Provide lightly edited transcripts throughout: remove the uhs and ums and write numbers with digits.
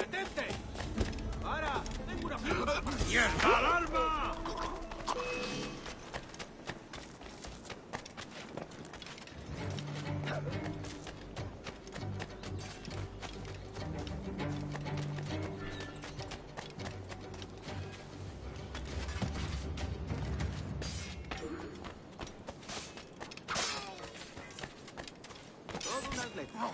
¡Detente! ¡Para! ¡Tengo una... ¡Mierda, alarma! Todo un atleta.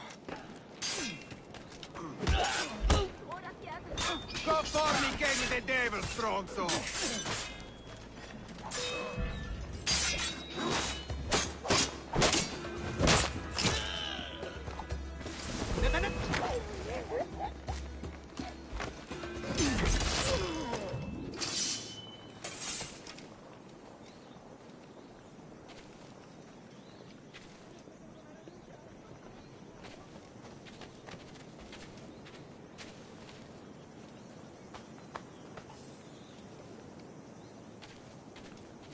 Go fornicating the devil, stronzo!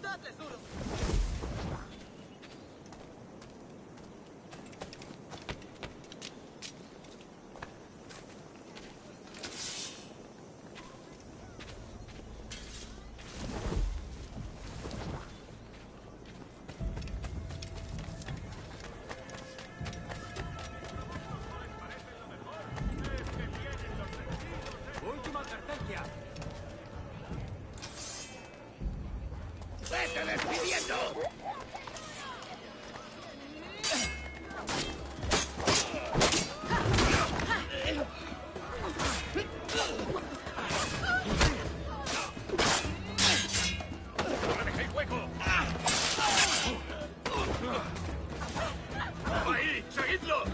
¡Dadles duro! ¡Última advertencia! ¡Vete despidiendo! ¡No le dejéis hueco! ¡Ahí! ¡Seguidlo!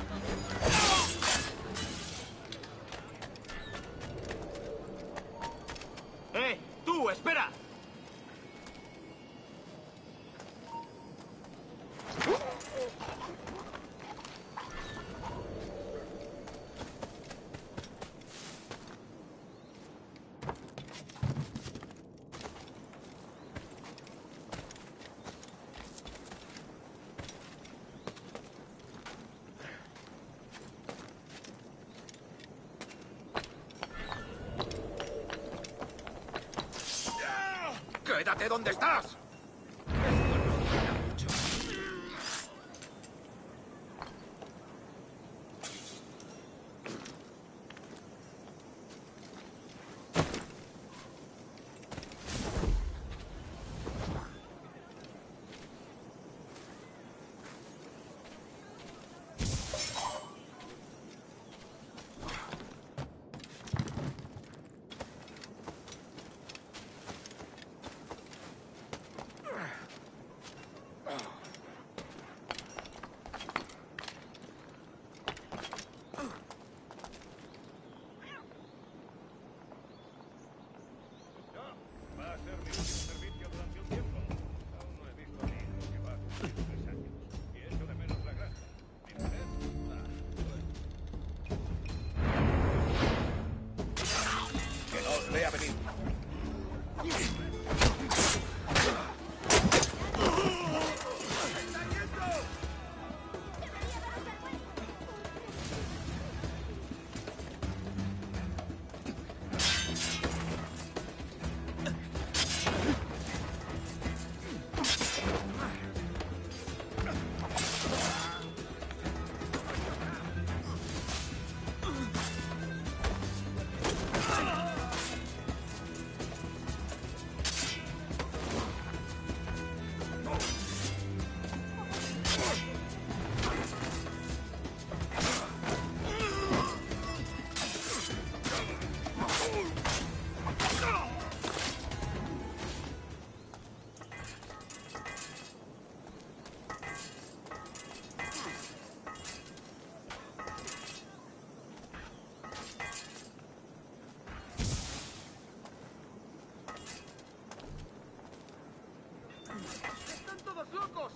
¡Tú, espera! ¡Quédate donde estás! Va a ser mi último servicio durante un tiempo. Aún no he visto a mi hijo que va a cumplir 3 años. Y echo de menos la granja. Mi mujer, ¡Que no os vea venir! ¡Están todos locos!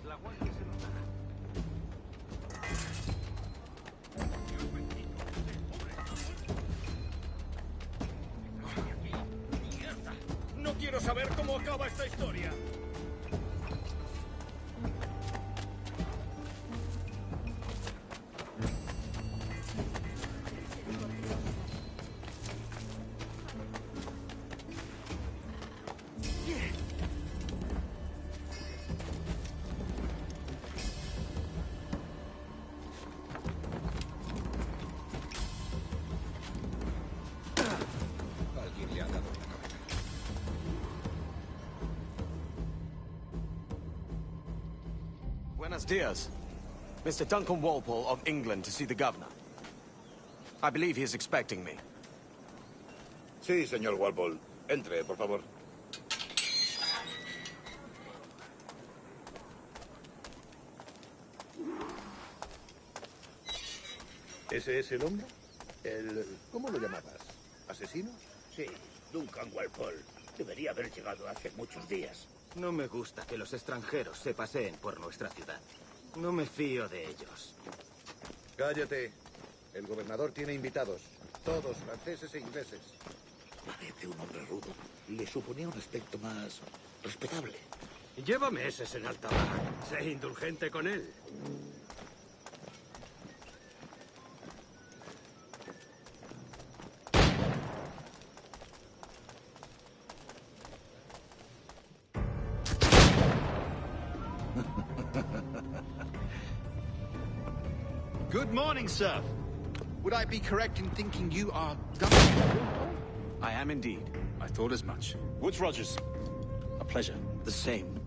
La guardia se nos dará. Dios bendito. ¡Pobre! ¡Aquí! ¡Mierda! Quiero saber cómo acaba esta historia. Alguien le ha dado en la cabeza. Buenos dias. Mr. Duncan Walpole of England to see the governor. I believe he is expecting me. Sí, señor Walpole. Entre, por favor. ¿Ese es el hombre? ¿Cómo lo llamabas? ¿Asesino? Sí, Duncan Walpole. Debería haber llegado hace muchos días. No me gusta que los extranjeros se paseen por nuestra ciudad. No me fío de ellos. Cállate. El gobernador tiene invitados. Todos franceses e ingleses. Parece un hombre rudo. Le suponía un aspecto más respetable. Lleva meses en alta mar. Sé indulgente con él. Good morning, sir. Would I be correct in thinking you are Duncan? I am indeed. I thought as much. Woods Rogers. A pleasure. The same.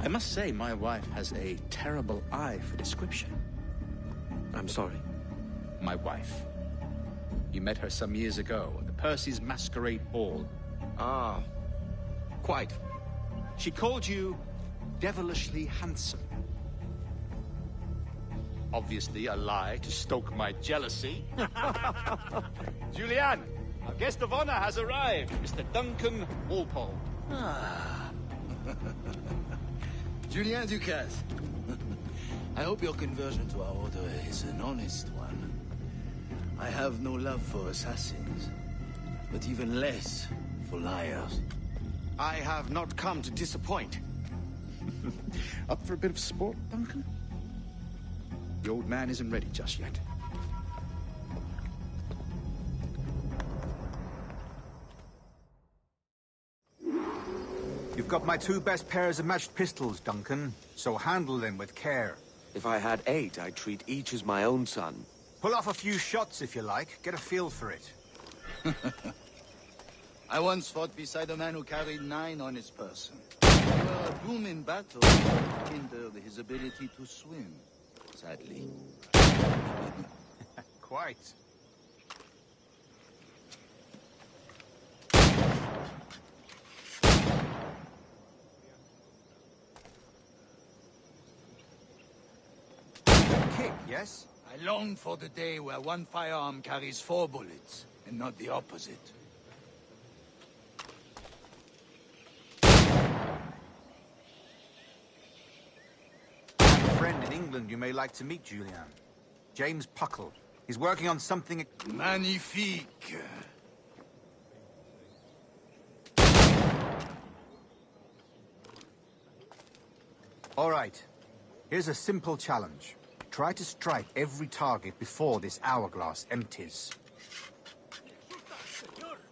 I must say, my wife has a terrible eye for description. I'm sorry. My wife. You met her some years ago at the Percy's Masquerade Ball. Ah, quite. She called you devilishly handsome. Obviously a lie to stoke my jealousy. Julianne, our guest of honor has arrived, Mr. Duncan Walpole. Julien Ducasse. I hope your conversion to our order is an honest one. I have no love for assassins, but even less for liars. I have not come to disappoint. Up for a bit of sport, Duncan? The old man isn't ready just yet. You've got my two best pairs of matched pistols, Duncan, so handle them with care. If I had 8, I'd treat each as my own son. Pull off a few shots if you like. Get a feel for it. I once fought beside a man who carried 9 on his person. You were a boom in battle, but hindered his ability to swim, sadly. Quite. Kick, yes? I long for the day where one firearm carries 4 bullets, and not the opposite. I have a friend in England you may like to meet, Julian. James Puckle. He's working on something... Magnifique. All right. Here's a simple challenge. Try to strike every target before this hourglass empties.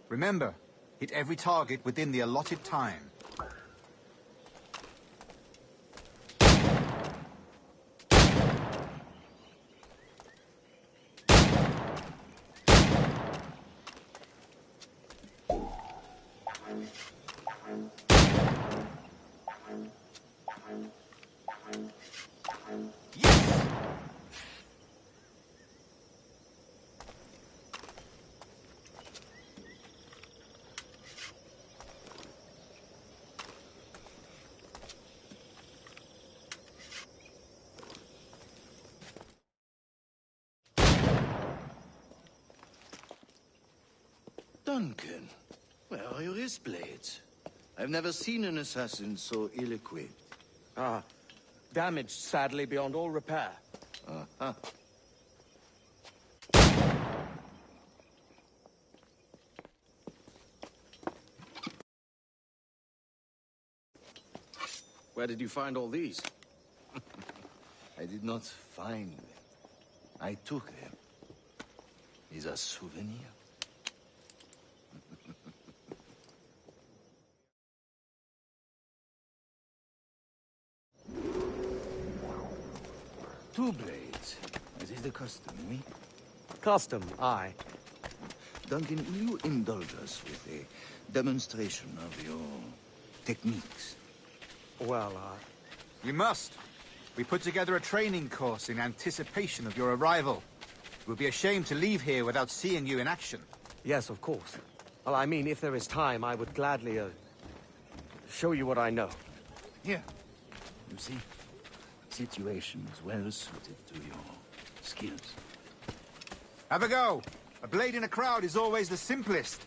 Remember, hit every target within the allotted time. Yes! Duncan, where are your wrist blades? I've never seen an assassin so ill-equipped. Ah, damaged sadly beyond all repair. Uh-huh. Where did you find all these? I did not find them. I took them. Is a souvenir. Two blades, as is the custom, me? Custom, aye. Duncan, will you indulge us with a demonstration of your techniques? Well, You must. We put together a training course in anticipation of your arrival. It would be a shame to leave here without seeing you in action. yes, of course. Well, I mean, if there is time, I would gladly, show you what I know. Here. You see? Situations well suited to your skills. Have a go. A blade in a crowd is always the simplest.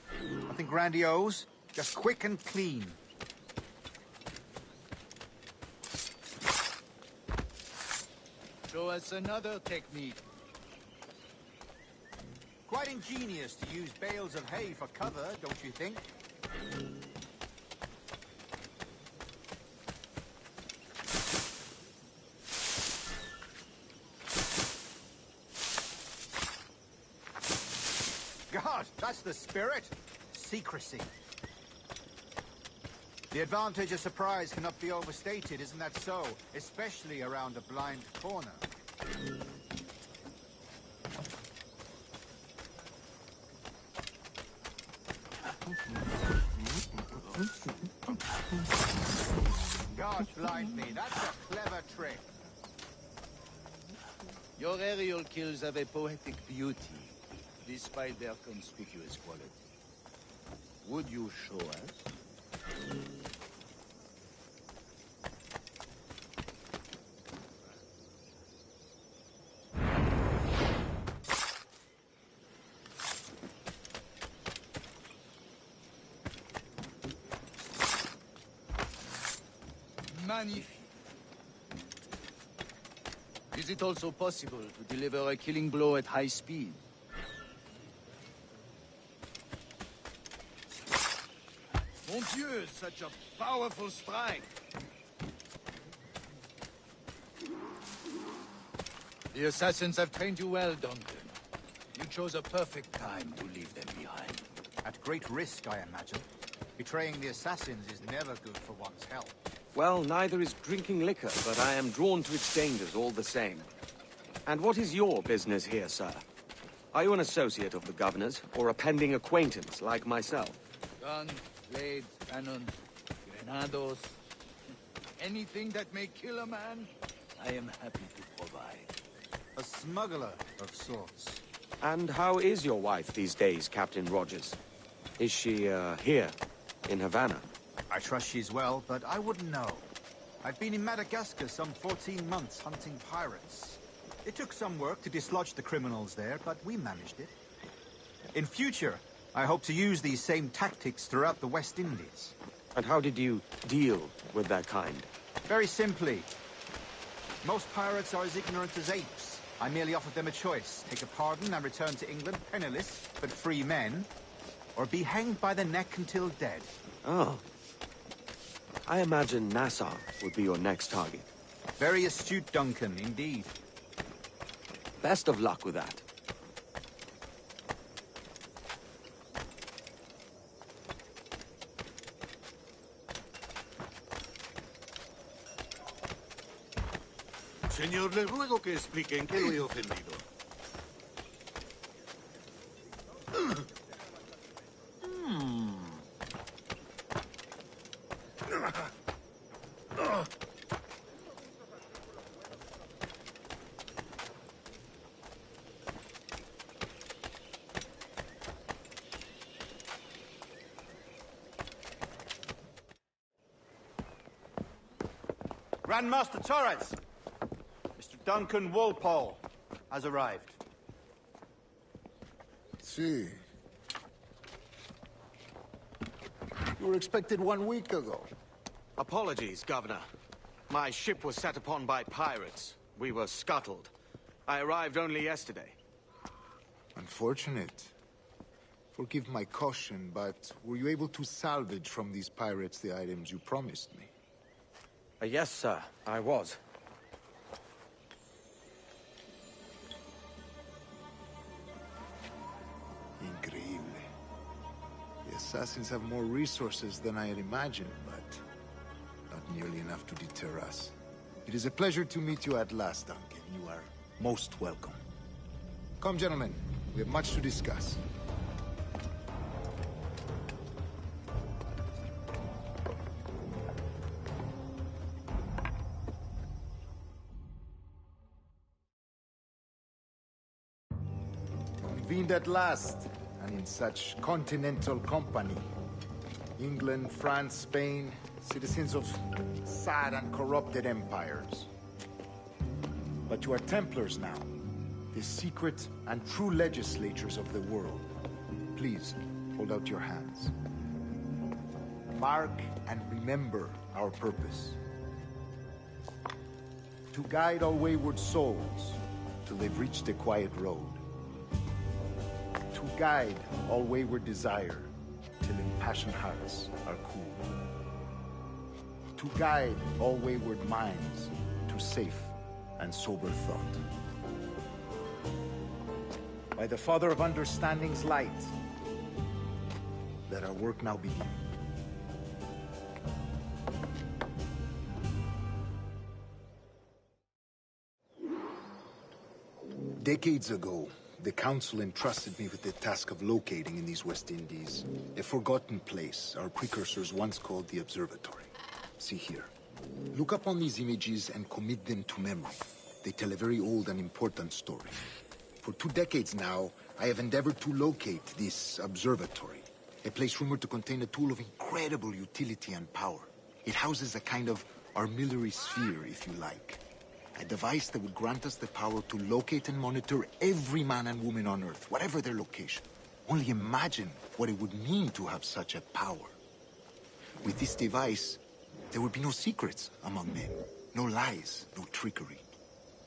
Nothing grandiose, just quick and clean. Show us another technique. Quite ingenious to use bales of hay for cover, don't you think? God, that's the spirit. Secrecy. The advantage of surprise cannot be overstated, isn't that so? Especially around a blind corner. God blind me, that's a clever trick. Your aerial kills have a poetic beauty, despite their conspicuous quality. Would you show us? Magnifique. Is it also possible to deliver a killing blow at high speed? Mon Dieu, such a powerful strike! The assassins have trained you well, Duncan. You chose a perfect time to leave them behind. At great risk, I imagine. Betraying the assassins is never good for one's health. Well, neither is drinking liquor, but I am drawn to its dangers all the same. And what is your business here, sir? Are you an associate of the governor's, or a pending acquaintance like myself? Guns, blades, cannons, grenados. Anything that may kill a man, I am happy to provide. A smuggler of sorts. And how is your wife these days, Captain Rogers? Is she, here, in Havana? I trust she's well, but I wouldn't know. I've been in Madagascar some 14 months hunting pirates. It took some work to dislodge the criminals there, but we managed it. In future, I hope to use these same tactics throughout the West Indies. And how did you deal with that kind? Very simply. Most pirates are as ignorant as apes. I merely offered them a choice. Take a pardon and return to England penniless, but free men, or be hanged by the neck until dead. Oh. I imagine Nassau would be your next target. Very astute, Duncan, indeed. Best of luck with that. Señor, le ruego que explique en qué lo he ofendido. Grandmaster Torres! Mr. Duncan Walpole has arrived. See. You were expected 1 week ago. Apologies, Governor. My ship was set upon by pirates. We were scuttled. I arrived only yesterday. Unfortunate. Forgive my caution, but were you able to salvage from these pirates the items you promised me? Yes, sir, I was. Increíble. The assassins have more resources than I had imagined, but not nearly enough to deter us. It is a pleasure to meet you at last, Duncan. You are most welcome. Come, gentlemen. We have much to discuss. Convened at last, and in such continental company. England, France, Spain, citizens of sad and corrupted empires. But you are Templars now, the secret and true legislators of the world. Please, hold out your hands. Mark and remember our purpose. To guide all wayward souls till they've reached a quiet road. To guide all wayward desire till impassioned hearts are cool. To guide all wayward minds to safe and sober thought. By the Father of Understanding's light, let our work now begin. Decades ago, the Council entrusted me with the task of locating in these West Indies a forgotten place our precursors once called the Observatory. See here. Look up on these images and commit them to memory. They tell a very old and important story. For 2 decades now, I have endeavored to locate this observatory, a place rumored to contain a tool of incredible utility and power. It houses a kind of armillary sphere, if you like. A device that would grant us the power to locate and monitor every man and woman on Earth, whatever their location. Only imagine what it would mean to have such a power. With this device, there would be no secrets among men, no lies, no trickery.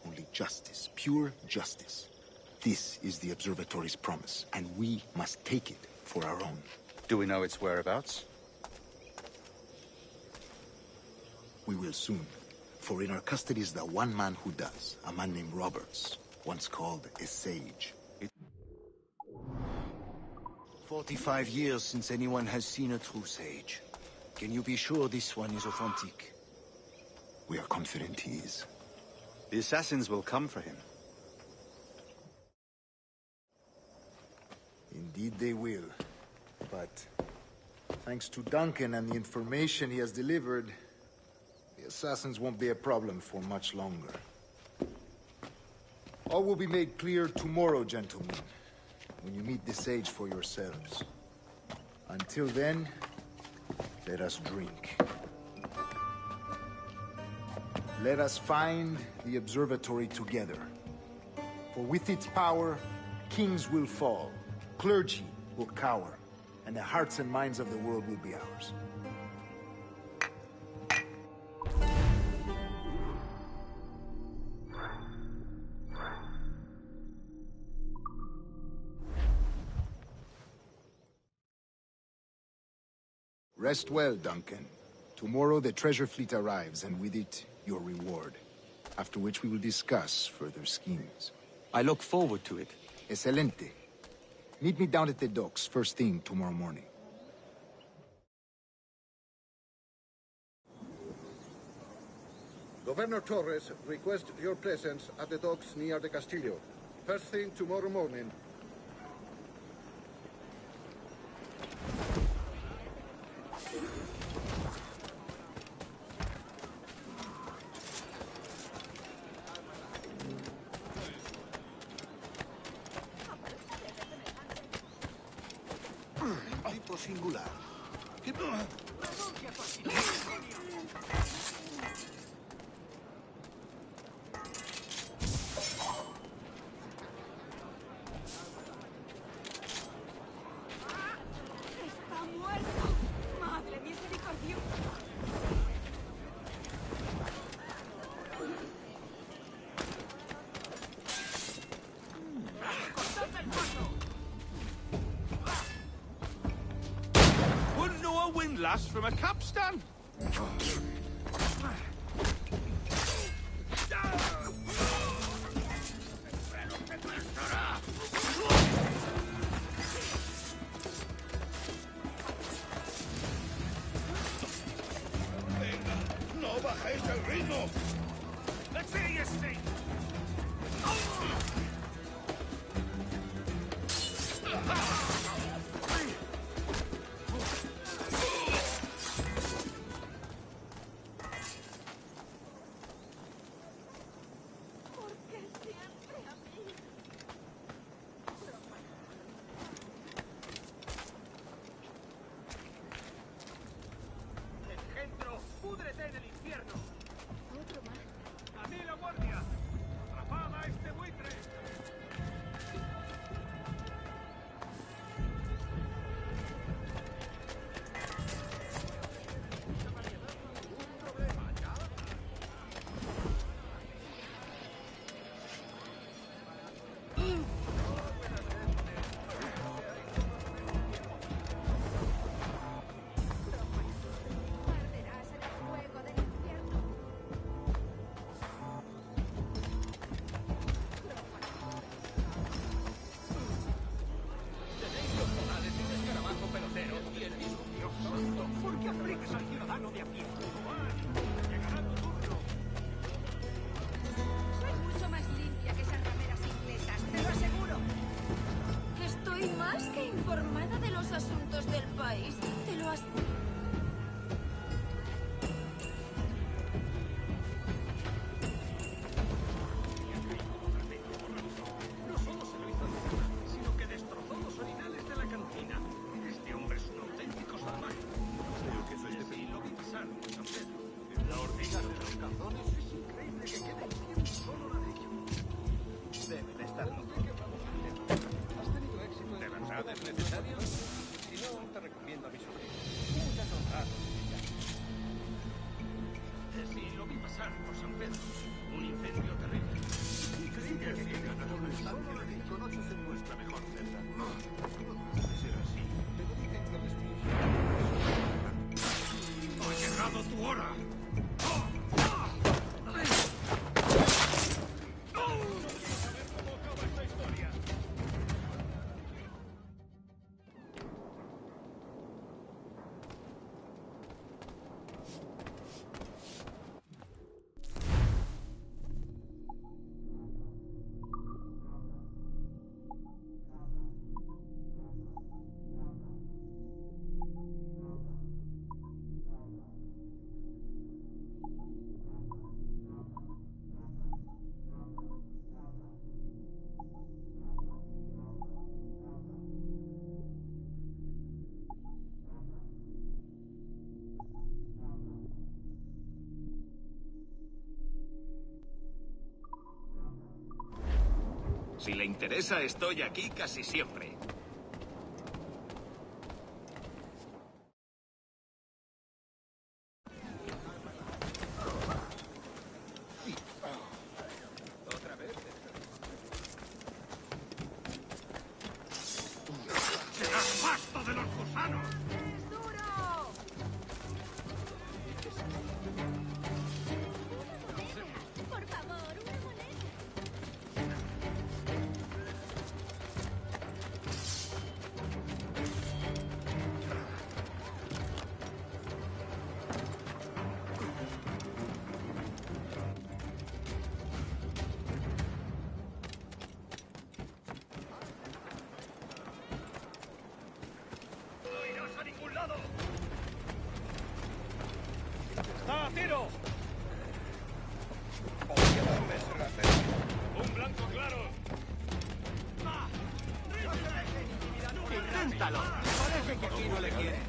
Only justice, pure justice. This is the Observatory's promise, and we must take it for our own. Do we know its whereabouts? We will soon. For in our custody is the one man who does, a man named Roberts, once called a sage. 45 years since anyone has seen a true sage. Can you be sure this one is authentic? We are confident he is. The assassins will come for him. Indeed they will. But thanks to Duncan and the information he has delivered, the assassins won't be a problem for much longer. All will be made clear tomorrow, gentlemen, when you meet the sage for yourselves. Until then, let us drink. Let us find the observatory together. For with its power, kings will fall, clergy will cower, and the hearts and minds of the world will be ours. Rest well, Duncan. Tomorrow the treasure fleet arrives, and with it, your reward. After which we will discuss further schemes. I look forward to it. Excelente. Meet me down at the docks first thing tomorrow morning. Governor Torres requests your presence at the docks near the Castillo. First thing tomorrow morning. Tipo singular. ¡Está muerto! ¡Madre misericordiosa! ¡Cortadme el paso! Wouldn't know a windlass from a capstan. suceda. Un incendio terrible. Sigue, sigue. Conoces en nuestra mejor celda. No, puede ser así. Pero dicen que los ¡Ha llegado tu hora! Si le interesa, estoy aquí casi siempre. ¿Otra vez? ¡Serás pasto de los gusanos! ¡Es duro! Por favor, una moneda. ¡No irás a ningún lado! ¡Está a tiro! ¡Un blanco claro! ¡Inténtalo! Parece que aquí no le quiere.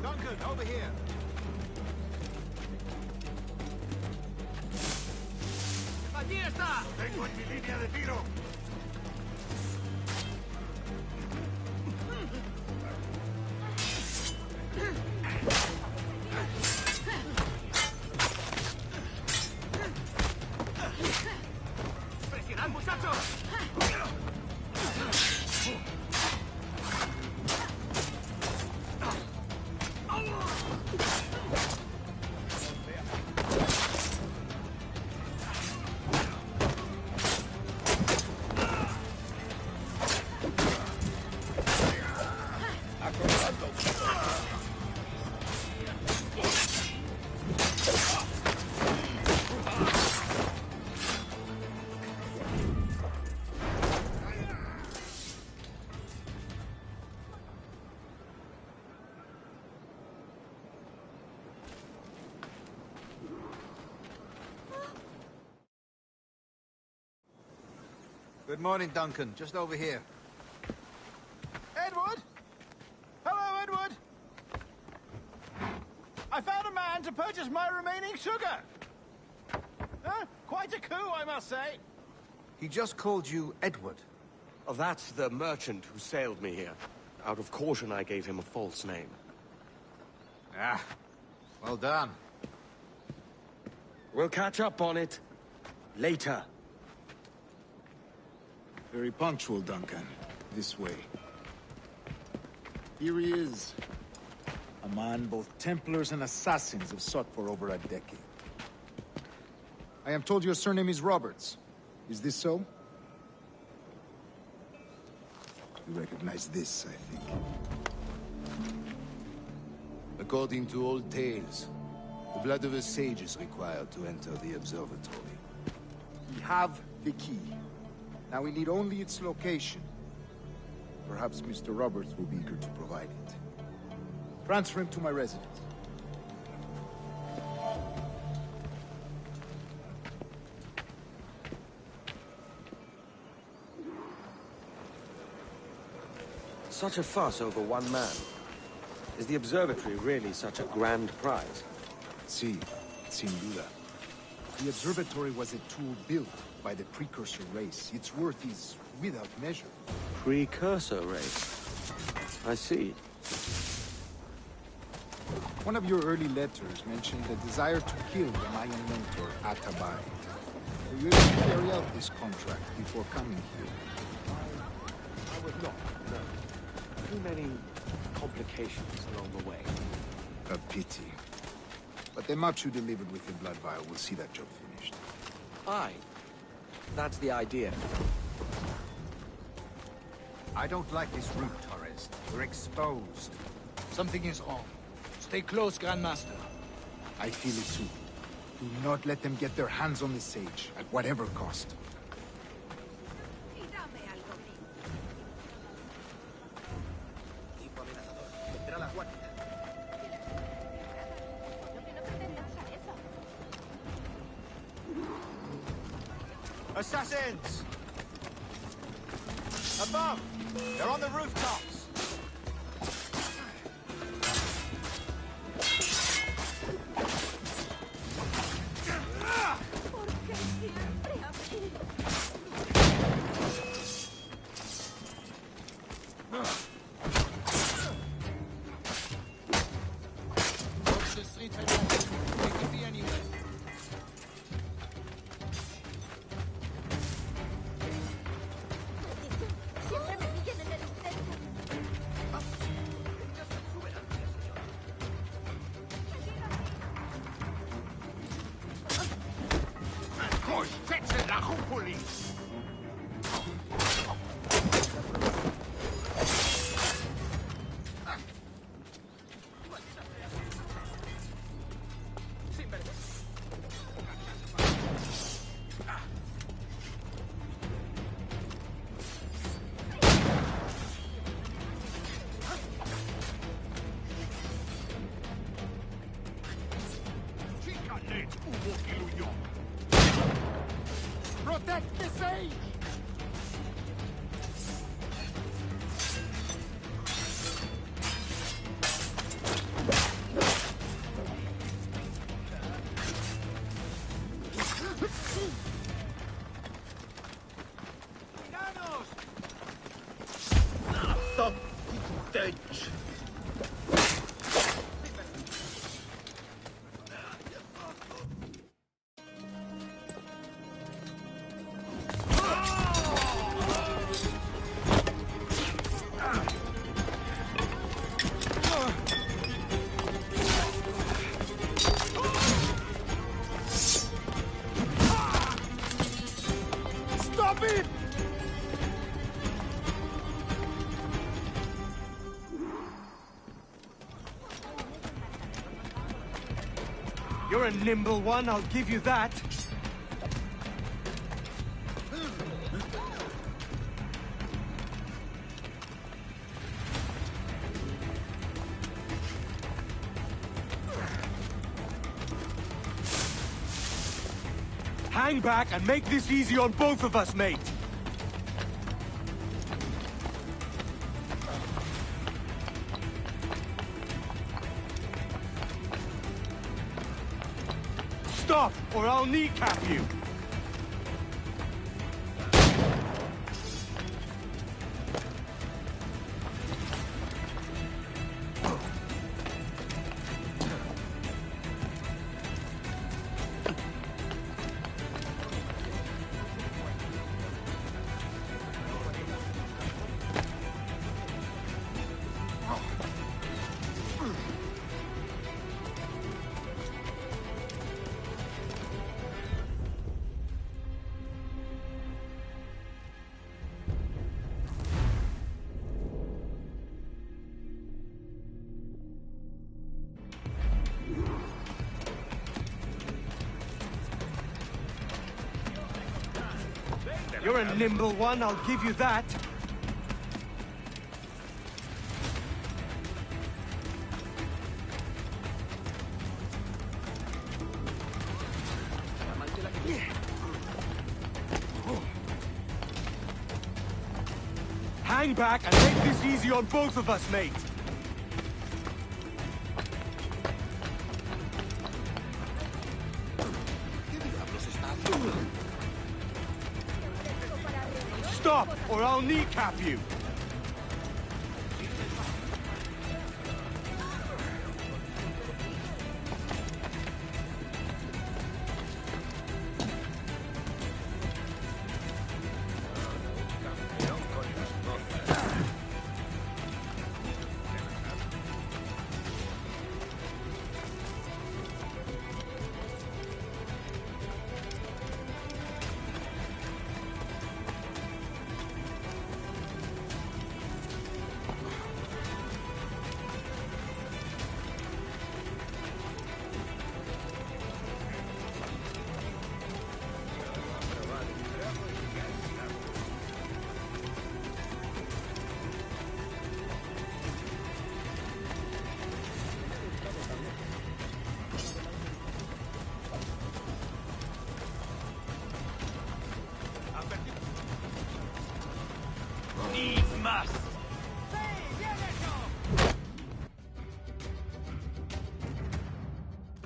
Duncan, over here. ¡Allí está! ¡Tengo en mi línea de tiro! ¡Presionad, muchachos! Good morning, Duncan. Just over here. Edward? Hello, Edward. I found a man to purchase my remaining sugar. Huh? Quite a coup, I must say. He just called you Edward. Oh, that's the merchant who sailed me here. Out of caution, I gave him a false name. Ah, well done. We'll catch up on it later. Very punctual, Duncan. This way. Here he is. A man both Templars and Assassins have sought for over a decade. I am told your surname is Roberts. Is this so? You recognize this, I think. According to old tales, the blood of a sage is required to enter the observatory. We have the key. Now we need only its location. Perhaps Mr. Roberts will be eager to provide it. Transfer him to my residence. Such a fuss over one man. Is the observatory really such a grand prize? Sí, sin duda. The observatory was a tool built by the precursor race. Its worth is without measure. Precursor race. I see. One of your early letters mentioned a desire to kill the Mayan mentor, Atabay. Were you able to carry out this contract before coming here? I would not, no. Too many complications along the way. A pity. But the match you delivered with the blood vial will see that job finished. Aye. That's the idea. I don't like this route, Torres. We're exposed. Something is wrong. Stay close, Grandmaster. I feel it too. Do not let them get their hands on the sage, at whatever cost. Y dame algo mío. Tipo amenazador. Tendrá la guardia. Lo que no pretendemos a eso. Assassins! Above! They're on the rooftops! ¿Por qué siempre a mí? Watch the street head on. They could be anywhere. Siempre me pillan en el intento. Protect the sage! Stop it! You're a nimble one, I'll give you that. Hang back and make this easy on both of us, mate. Stop, or I'll kneecap you. You're a nimble one, I'll give you that. Hang back and make this easy on both of us, mate. Stop, or I'll kneecap you.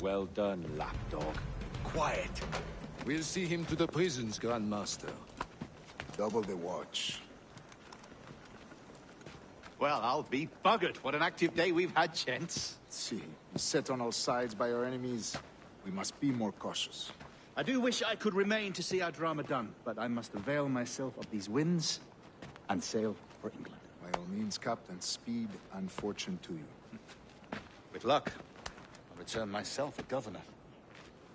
Well done, lapdog. Quiet. We'll see him to the prisons, Grandmaster. Double the watch. Well, I'll be buggered. What an active day we've had, gents. See, set on all sides by our enemies. We must be more cautious. I do wish I could remain to see our drama done, but I must avail myself of these winds and sail for England. By all means, Captain, speed and fortune to you. With luck, I'll return myself a governor.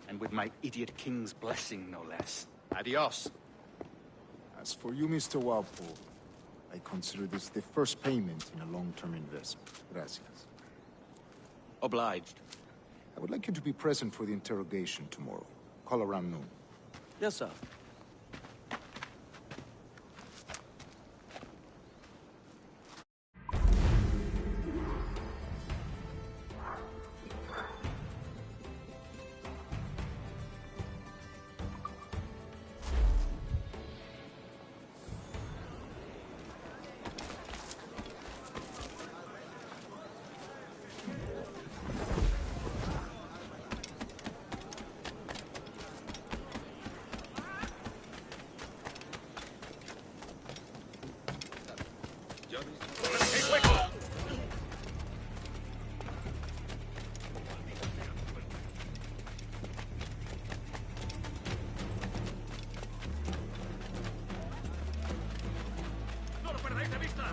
And with my idiot king's blessing, no less. Adios. As for you, Mr. Walpole, I consider this the first payment in a long-term investment. Gracias. Obliged. I would like you to be present for the interrogation tomorrow. Call around noon. Yes, sir. ¡No lo perdáis de vista!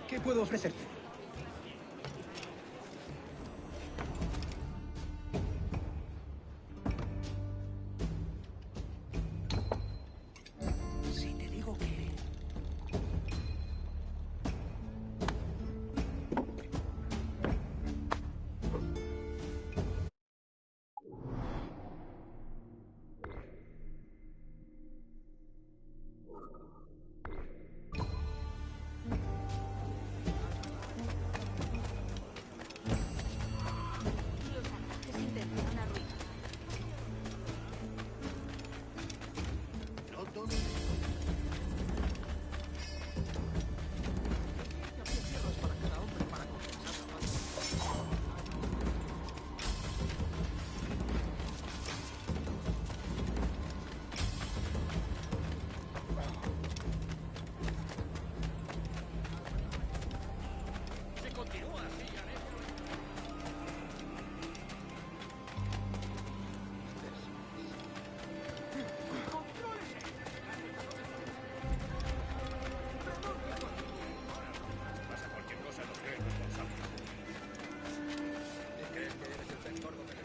¿Qué puedo ofrecerte? Si te digo que... Los ataques intentan arruinar. Si continúa así, haré... Pasa cualquier cosa, nos creen responsables. ¿Crees que eres el pez gordo que les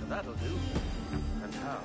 That'll do. And how?